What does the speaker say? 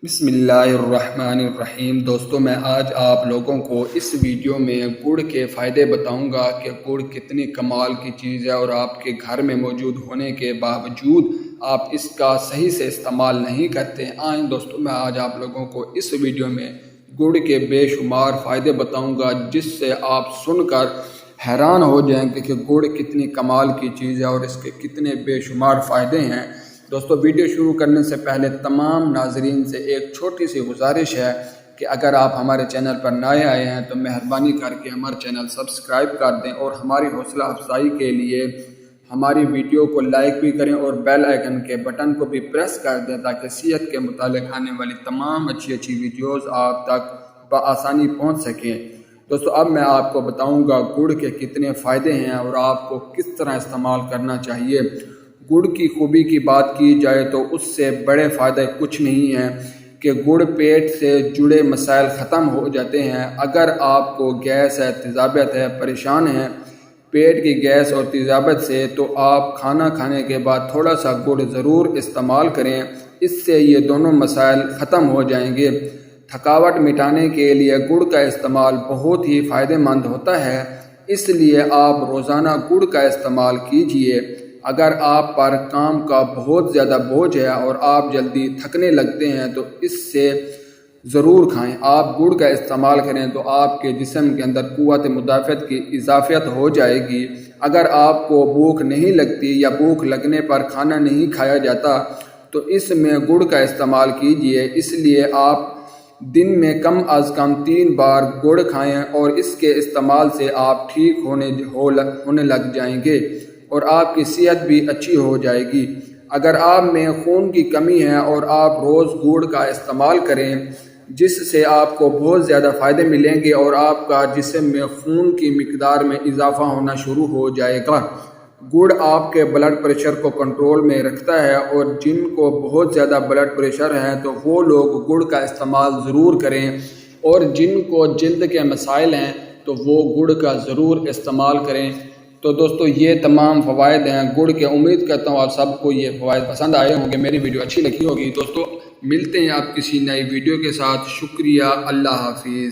بسم اللہ الرحمن الرحیم۔ دوستو، میں آج آپ لوگوں کو اس ویڈیو میں گڑ کے فائدے بتاؤں گا کہ گڑ کتنی کمال کی چیز ہے اور آپ کے گھر میں موجود ہونے کے باوجود آپ اس کا صحیح سے استعمال نہیں کرتے۔ آئیں دوستو، میں آج آپ لوگوں کو اس ویڈیو میں گڑ کے بے شمار فائدے بتاؤں گا جس سے آپ سن کر حیران ہو جائیں گے کہ گڑ کتنی کمال کی چیز ہے اور اس کے کتنے بے شمار فائدے ہیں۔ دوستو، ویڈیو شروع کرنے سے پہلے تمام ناظرین سے ایک چھوٹی سی گزارش ہے کہ اگر آپ ہمارے چینل پر نئے آئے ہیں تو مہربانی کر کے ہمارا چینل سبسکرائب کر دیں اور ہماری حوصلہ افزائی کے لیے ہماری ویڈیو کو لائک بھی کریں اور بیل آئیکن کے بٹن کو بھی پریس کر دیں تاکہ صحت کے متعلق آنے والی تمام اچھی ویڈیوز آپ تک بآسانی پہنچ سکیں۔ دوستو، اب میں آپ کو بتاؤں گا گڑ کے کتنے فائدے ہیں اور آپ کو کس طرح استعمال کرنا چاہیے۔ گڑ کی خوبی کی بات کی جائے تو اس سے بڑے فائدے کچھ نہیں ہیں کہ گڑ پیٹ سے جڑے مسائل ختم ہو جاتے ہیں۔ اگر آپ کو گیس ہے، تیزابیت ہے، پریشان ہیں پیٹ کی گیس اور تیزابیت سے، تو آپ کھانا کھانے کے بعد تھوڑا سا گڑ ضرور استعمال کریں، اس سے یہ دونوں مسائل ختم ہو جائیں گے۔ تھکاوٹ مٹانے کے لیے گڑ کا استعمال بہت ہی فائدہ مند ہوتا ہے، اس لیے آپ روزانہ گڑ کا استعمال کیجئے۔ اگر آپ پر کام کا بہت زیادہ بوجھ ہے اور آپ جلدی تھکنے لگتے ہیں تو اس سے ضرور کھائیں۔ آپ گڑ کا استعمال کریں تو آپ کے جسم کے اندر قوت مدافعت کی اضافت ہو جائے گی۔ اگر آپ کو بھوک نہیں لگتی یا بھوک لگنے پر کھانا نہیں کھایا جاتا تو اس میں گڑ کا استعمال کیجئے۔ اس لیے آپ دن میں کم از کم 3 بار گڑ کھائیں اور اس کے استعمال سے آپ ٹھیک ہونے لگ جائیں گے اور آپ کی صحت بھی اچھی ہو جائے گی۔ اگر آپ میں خون کی کمی ہے اور آپ روز گڑ کا استعمال کریں جس سے آپ کو بہت زیادہ فائدے ملیں گے اور آپ کا جسم میں خون کی مقدار میں اضافہ ہونا شروع ہو جائے گا۔ گڑ آپ کے بلڈ پریشر کو کنٹرول میں رکھتا ہے اور جن کو بہت زیادہ بلڈ پریشر ہے تو وہ لوگ گڑ کا استعمال ضرور کریں، اور جن کو جلد کے مسائل ہیں تو وہ گڑ کا ضرور استعمال کریں۔ تو دوستو، یہ تمام فوائد ہیں گڑ کے۔ امید کرتا ہوں آپ سب کو یہ فوائد پسند آئے ہوں گے، میری ویڈیو اچھی لگی ہوگی۔ دوستو، ملتے ہیں آپ کسی نئی ویڈیو کے ساتھ۔ شکریہ، اللہ حافظ۔